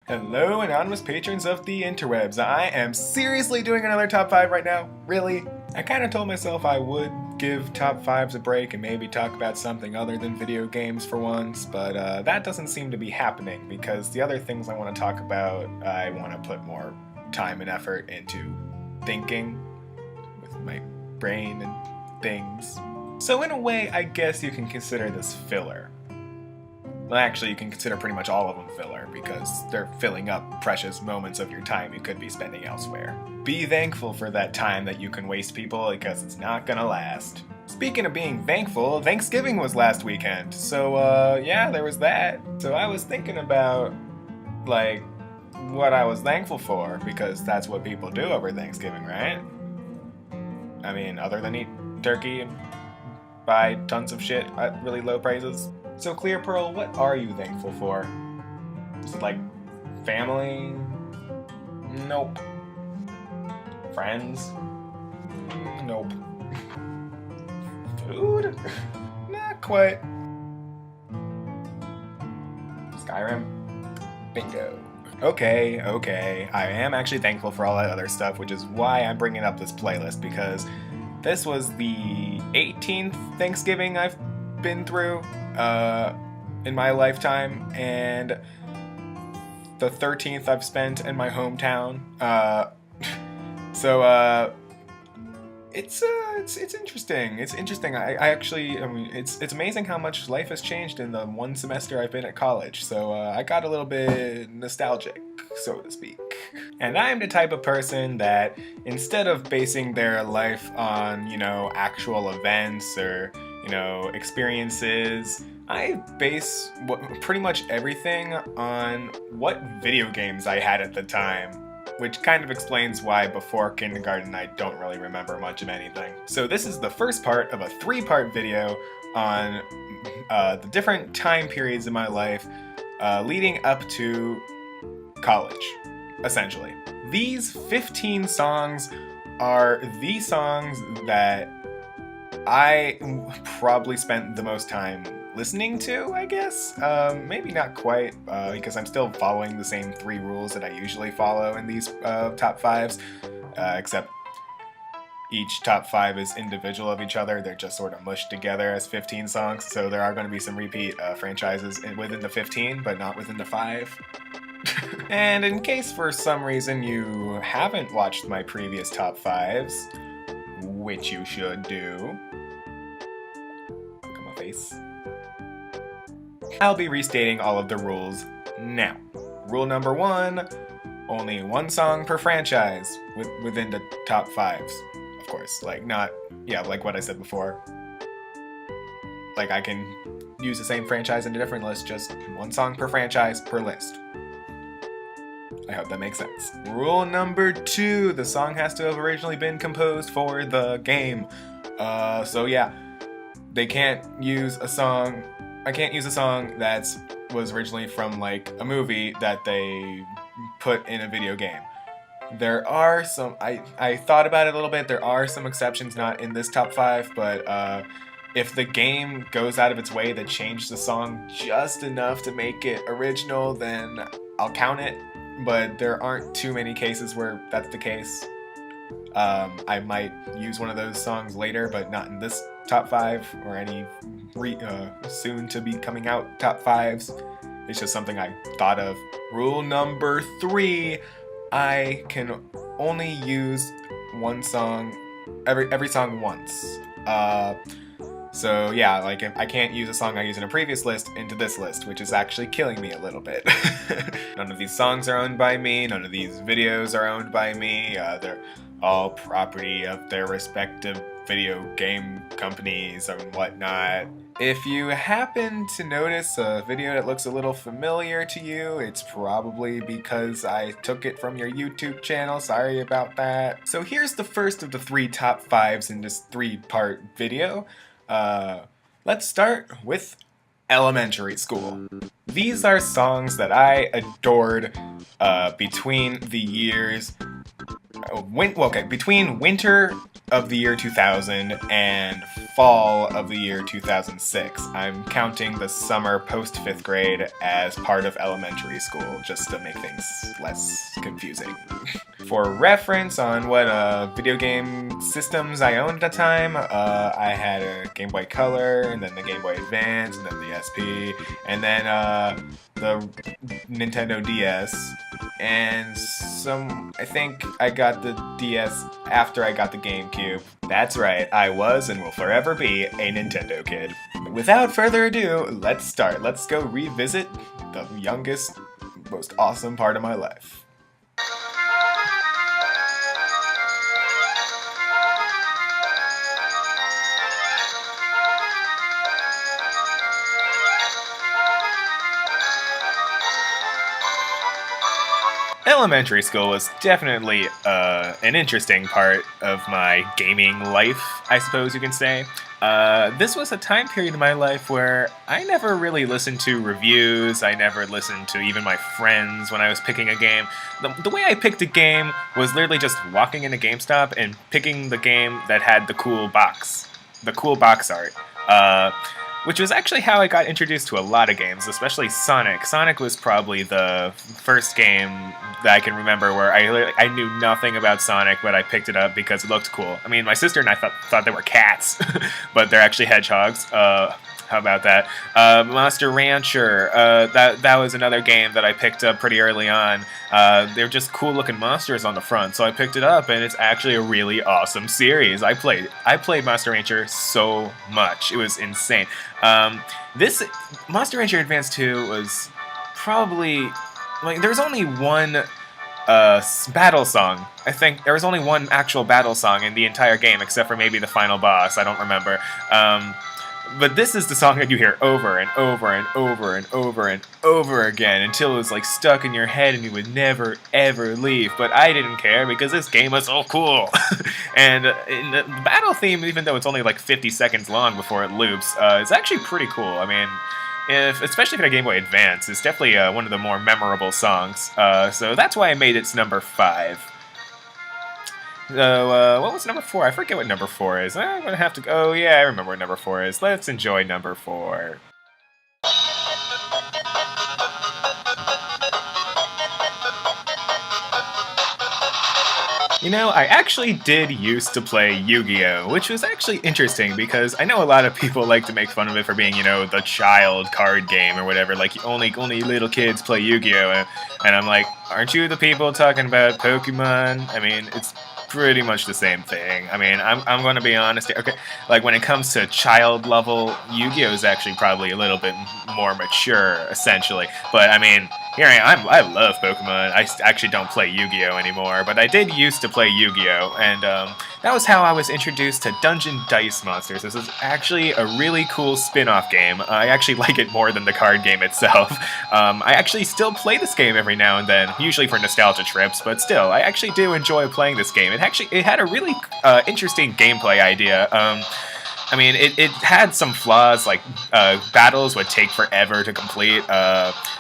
Hello, anonymous patrons of the interwebs. I am seriously doing another top 5 right now. Really? I kind of told myself I would give top 5s a break and maybe talk about something other than video games for once, but that doesn't seem to be happening because the other things I want to talk about, I want to put more time and effort into thinking with my brain and things. So in a way, I guess you can consider this filler. Well, actually, you can consider pretty much all of them filler because they're filling up precious moments of your time you could be spending elsewhere. Be thankful for that time that you can waste, people, because it's not gonna last. Speaking of being thankful, Thanksgiving was last weekend, so yeah, there was that. So I was thinking about, like, what I was thankful for, because that's what people do over Thanksgiving, right? I mean, other than eat turkey and buy tons of shit at really low prices. So Clear Pearl, what are you thankful for? Is it like family? Nope. Friends? Nope. Food? Not quite. Skyrim? Bingo. Okay. I am actually thankful for all that other stuff, which is why I'm bringing up this playlist, because this was the 18th Thanksgiving I've been through in my lifetime, and the 13th I've spent in my hometown. So it's interesting. It's interesting. I mean, it's amazing how much life has changed in the one semester I've been at college. So I got a little bit nostalgic, so to speak. And I'm the type of person that, instead of basing their life on, actual events or, experiences, I base pretty much everything on what video games I had at the time, which kind of explains why before kindergarten I don't really remember much of anything. So this is the first part of a 3-part video on the different time periods in my life leading up to college, essentially. These 15 songs are the songs that I probably spent the most time listening to, I guess. Maybe not quite, because I'm still following the same 3 rules that I usually follow in these top 5s, except each top 5 is individual of each other. They're just sort of mushed together as 15 songs, so there are going to be some repeat franchises within the 15, but not within the 5. And in case for some reason you haven't watched my previous top 5s, which you should do, look at my face, I'll be restating all of the rules now. Rule number 1, only 1 song per franchise within the top 5s. Of course, like like what I said before. Like I can use the same franchise in a different list, just 1 song per franchise per list. I hope that makes sense. Rule number 2, the song has to have originally been composed for the game. So yeah, they can't use a song. I can't use a song that was originally from like a movie that they put in a video game. There are some, I thought about it a little bit, there are some exceptions not in this top 5, but if the game goes out of its way to change the song just enough to make it original, then I'll count it, but there aren't too many cases where that's the case. I might use one of those songs later, but not in this top 5 or any soon to be coming out top 5s. It's just something I thought of. Rule number 3, I can only use 1 song, every song once. So yeah, like if I can't use a song I used in a previous list into this list, which is actually killing me a little bit. None of these songs are owned by me, none of these videos are owned by me, they're all property of their respective video game companies and whatnot. If you happen to notice a video that looks a little familiar to you, it's probably because I took it from your YouTube channel. Sorry about that. So here's the first of the 3 top 5s in this 3-part video. Let's start with elementary school. These are songs that I adored between the years. Between winter of the year 2000 and fall of the year 2006. I'm counting the summer post 5th grade as part of elementary school, just to make things less confusing. For reference on what video game systems I owned at the time, I had a Game Boy Color, and then the Game Boy Advance, and then the SP, and then the Nintendo DS, and I think I got the DS after I got the GameCube. That's right, I was and will forever be a Nintendo kid. Without further ado, let's start. Let's go revisit the youngest, most awesome part of my life. Elementary school was definitely an interesting part of my gaming life, I suppose you can say. This was a time period in my life where I never really listened to reviews, I never listened to even my friends when I was picking a game. The way I picked a game was literally just walking into GameStop and picking the game that had the cool box art. Which was actually how I got introduced to a lot of games, especially Sonic. Sonic was probably the first game that I can remember where I knew nothing about Sonic, but I picked it up because it looked cool. I mean, my sister and I thought they were cats, but they're actually hedgehogs. How about that? Monster Rancher, that was another game that I picked up pretty early on. They're just cool looking monsters on the front, so I picked it up, and it's actually a really awesome series. I played Monster Rancher so much. It was insane. This Monster Rancher Advance 2 was probably, like, there was only one battle song. I think there was only one actual battle song in the entire game, except for maybe the final boss. I don't remember. But this is the song that you hear over and over and over and over and over again until it was like stuck in your head and you would never ever leave. But I didn't care because this game was so cool. And in the battle theme, even though it's only like 50 seconds long before it loops, it's actually pretty cool. I mean, especially if you had a Game Boy Advance, it's definitely one of the more memorable songs. So that's why I made its number 5. So, what was number 4? I forget what number 4 is. I'm gonna have to go. Oh, yeah, I remember what number 4 is. Let's enjoy number 4. You know, I actually did used to play Yu-Gi-Oh!, which was actually interesting because I know a lot of people like to make fun of it for being, you know, the child card game or whatever, like only little kids play Yu-Gi-Oh! And I'm like, aren't you the people talking about Pokemon? I mean, it's pretty much the same thing. I mean, I'm going to be honest. Okay, like when it comes to child level, Yu-Gi-Oh! Is actually probably a little bit more mature, essentially. But I mean, here I love Pokemon. I actually don't play Yu-Gi-Oh! Anymore, but I did used to play Yu-Gi-Oh! And that was how I was introduced to Dungeon Dice Monsters. This is actually a really cool spin-off game. I actually like it more than the card game itself. I actually still play this game every now and then, usually for nostalgia trips, but still, I actually do enjoy playing this game. It had a really interesting gameplay idea. I mean, it had some flaws, like battles would take forever to complete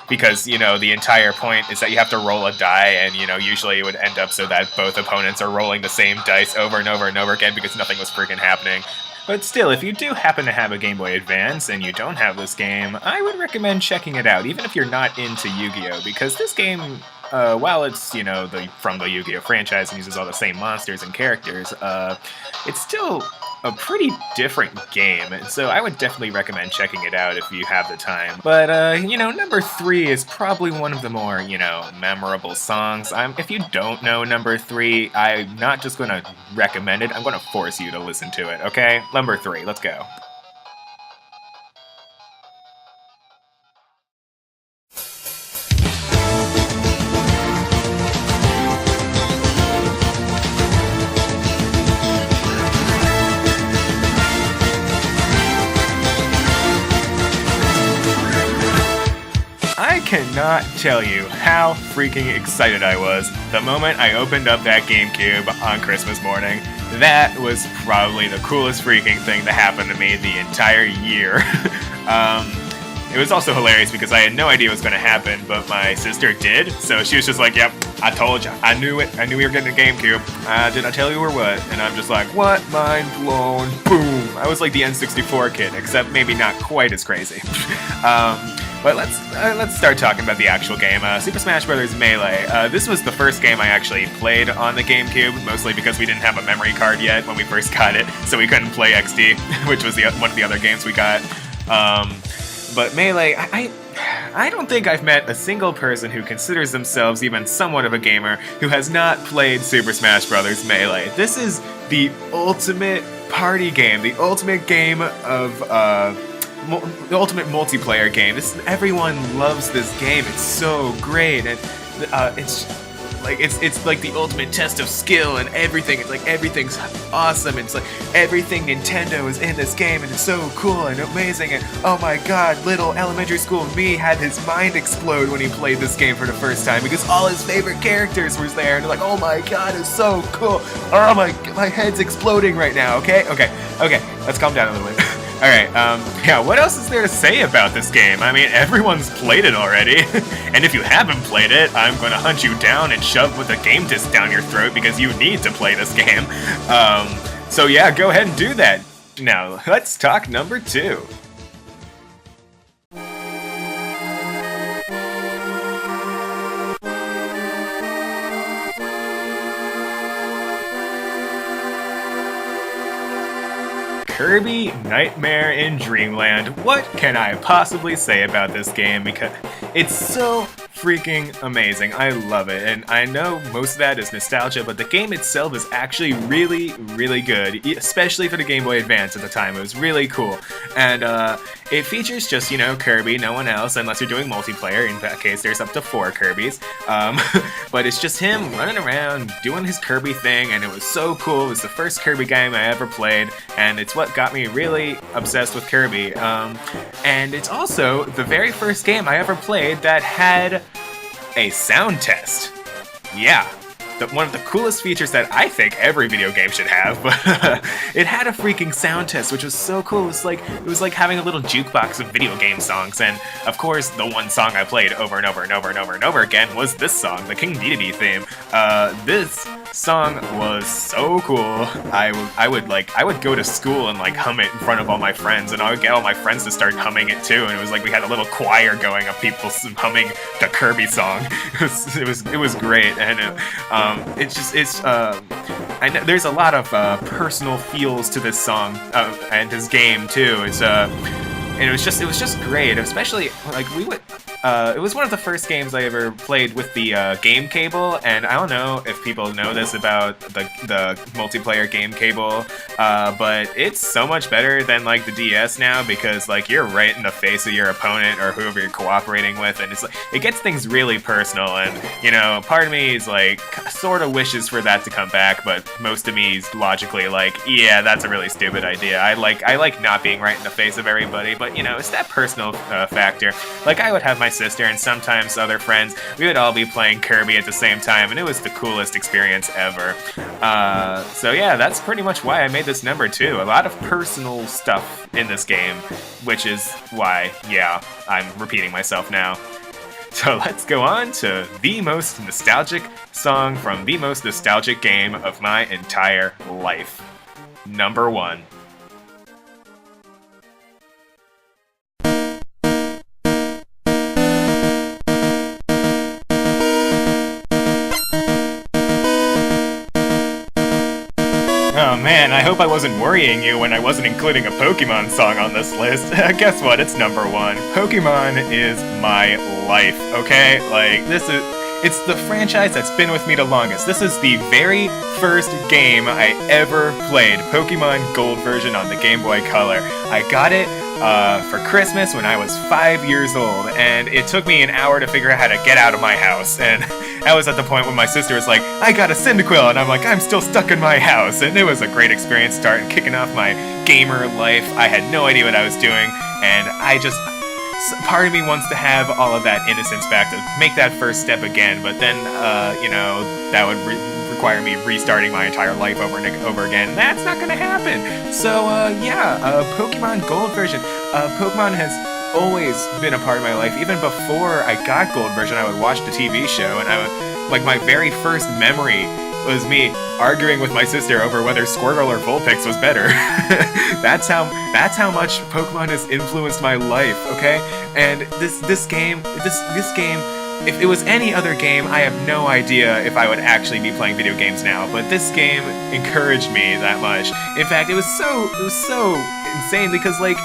because, you know, the entire point is that you have to roll a die, and, you know, usually it would end up so that both opponents are rolling the same dice over and over and over again because nothing was freaking happening. But still, if you do happen to have a Game Boy Advance and you don't have this game, I would recommend checking it out, even if you're not into Yu-Gi-Oh! Because this game, while it's, you know, from the Yu-Gi-Oh! Franchise and uses all the same monsters and characters, it's still a pretty different game, and so I would definitely recommend checking it out if you have the time. But, you know, number 3 is probably one of the more, you know, memorable songs. If you don't know number 3, I'm not just gonna recommend it, I'm gonna force you to listen to it, okay? Number 3, let's go. I cannot tell you how freaking excited I was the moment I opened up that GameCube on Christmas morning. That was probably the coolest freaking thing to happen to me the entire year. It was also hilarious because I had no idea what was going to happen, but my sister did. So she was just like, "Yep, I told you. I knew it. I knew we were getting a GameCube. Did I tell you or what?" And I'm just like, "What? Mind blown." Boom. I was like the N64 kid, except maybe not quite as crazy. But let's start talking about the actual game. Super Smash Bros. Melee. This was the first game I actually played on the GameCube, mostly because we didn't have a memory card yet when we first got it, so we couldn't play XD, which was one of the other games we got. But Melee, I don't think I've met a single person who considers themselves even somewhat of a gamer who has not played Super Smash Bros. Melee. This is the ultimate party game, the ultimate game of the ultimate multiplayer game. Everyone loves this game. It's so great, and it's like the ultimate test of skill and everything. It's like everything's awesome. It's like everything Nintendo is in this game, and it's so cool and amazing. And oh my god, little elementary school me had his mind explode when he played this game for the first time because all his favorite characters were there, and they're like, oh my god, it's so cool. Oh my head's exploding right now. Okay, let's calm down a little bit. Alright, yeah, what else is there to say about this game? I mean, everyone's played it already, and if you haven't played it, I'm gonna hunt you down and shove with a game disc down your throat because you need to play this game. So yeah, go ahead and do that. Now, let's talk number 2. Kirby Nightmare in Dreamland. What can I possibly say about this game? Because it's so freaking amazing. I love it, and I know most of that is nostalgia, but the game itself is actually really, really good, especially for the Game Boy Advance at the time. It was really cool, and it features just, Kirby, no one else, unless you're doing multiplayer. In that case, there's up to 4 Kirbys, but it's just him running around doing his Kirby thing, and it was so cool. It was the first Kirby game I ever played, and it's what got me really obsessed with Kirby, and it's also the very first game I ever played that had a sound test. Yeah, one of the coolest features that I think every video game should have, but it had a freaking sound test, which was so cool. It was like having a little jukebox of video game songs, and of course, the one song I played over and over and over and over and over again was this song, the King Dedede theme. This song was so cool. I would go to school and hum it in front of all my friends, and I would get all my friends to start humming it too, and it was like we had a little choir going of people humming the Kirby song. It was great, and I know there's a lot of personal feels to this song and this game too. And it was just great, especially it was one of the first games I ever played with the game cable, and I don't know if people know this about the multiplayer game cable, but it's so much better than the DS now, because you're right in the face of your opponent or whoever you're cooperating with, and it gets things really personal, and part of me is sort of wishes for that to come back, but most of me is logically yeah, that's a really stupid idea. I like not being right in the face of everybody, but it's that personal factor. I would have my sister and sometimes other friends, we would all be playing Kirby at the same time, and it was the coolest experience ever. So yeah, that's pretty much why I made this number 2. A lot of personal stuff in this game, which is why, yeah, I'm repeating myself now. So let's go on to the most nostalgic song from the most nostalgic game of my entire life. Number 1. Oh man, I hope I wasn't worrying you when I wasn't including a Pokemon song on this list. Guess what? It's number 1. Pokemon is my life, okay? It's the franchise that's been with me the longest. This is the very first game I ever played, Pokemon Gold version on the Game Boy Color. I got it for Christmas when I was 5 years old, and it took me an hour to figure out how to get out of my house, and I was at the point when my sister was like, I got a Cyndaquil, and I'm like, I'm still stuck in my house, and it was a great experience starting kicking off my gamer life. I had no idea what I was doing, and part of me wants to have all of that innocence back to make that first step again, but then, that would require me restarting my entire life over and over again. That's not gonna happen. So, yeah, Pokemon Gold version. Pokemon has always been a part of my life. Even before I got Gold version, I would watch the TV show, and I would, like, my very first memory was me arguing with my sister over whether Squirtle or Vulpix was better. that's how much Pokemon has influenced my life, okay? And this game, if it was any other game, I have no idea if I would actually be playing video games now, but this game encouraged me that much. In fact, it was so insane because, like,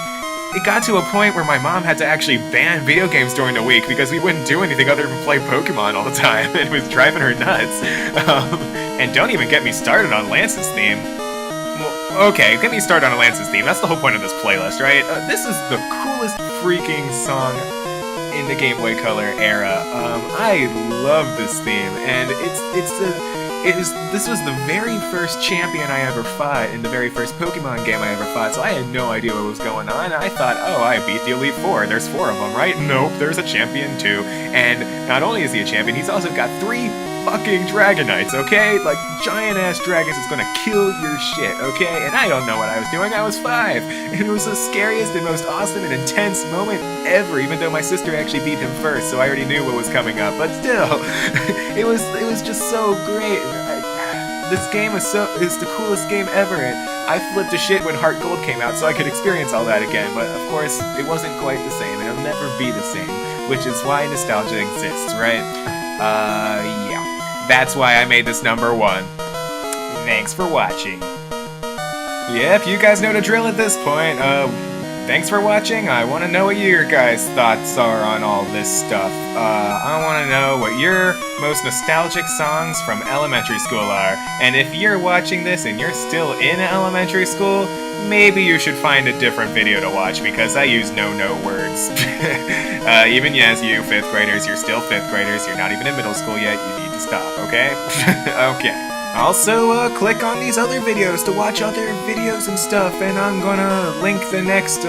it got to a point where my mom had to actually ban video games during the week because we wouldn't do anything other than play Pokemon all the time, and it was driving her nuts. And don't even get me started on Lance's theme. Well, okay, get me started on Lance's theme. That's the whole point of this playlist, right? This is the coolest freaking song in the Game Boy Color era. I love this theme, and this was the very first champion I ever fought in the very first Pokemon game I ever fought, so I had no idea what was going on. I thought, oh, I beat the Elite Four. There's 4 of them, right? Nope, there's a champion too. And not only is he a champion, he's also got 3 fucking Dragonites, okay? Like, giant-ass dragons is gonna kill your shit, okay? And I don't know what I was doing, I was 5. And it was the scariest and most awesome and intense moment ever, even though my sister actually beat him first, so I already knew what was coming up. But still, it was just so great. This game is the coolest game ever, and I flipped to shit when Heart Gold came out so I could experience all that again, but of course, it wasn't quite the same, and it'll never be the same, which is why nostalgia exists, right? Yeah. That's why I made this number 1. Thanks for watching. Yep, you guys know the drill at this point. Thanks for watching. I want to know what your guys' thoughts are on all this stuff. I want to know what your most nostalgic songs from elementary school are. And if you're watching this and you're still in elementary school, maybe you should find a different video to watch because I use no words. Even yes, you 5th graders, you're still 5th graders, you're not even in middle school yet, you need to stop, okay? Okay. Also, click on these other videos to watch other videos and stuff, and I'm gonna link the next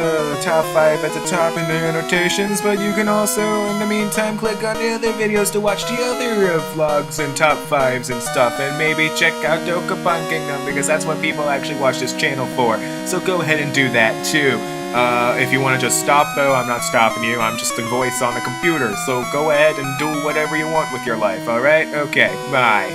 top 5 at the top in the annotations, but you can also, in the meantime, click on the other videos to watch the other vlogs and top 5s and stuff, and maybe check out Dokapon Kingdom, because that's what people actually watch this channel for, so go ahead and do that too. If you want to just stop though, I'm not stopping you, I'm just a voice on the computer, so go ahead and do whatever you want with your life, alright? Okay, bye.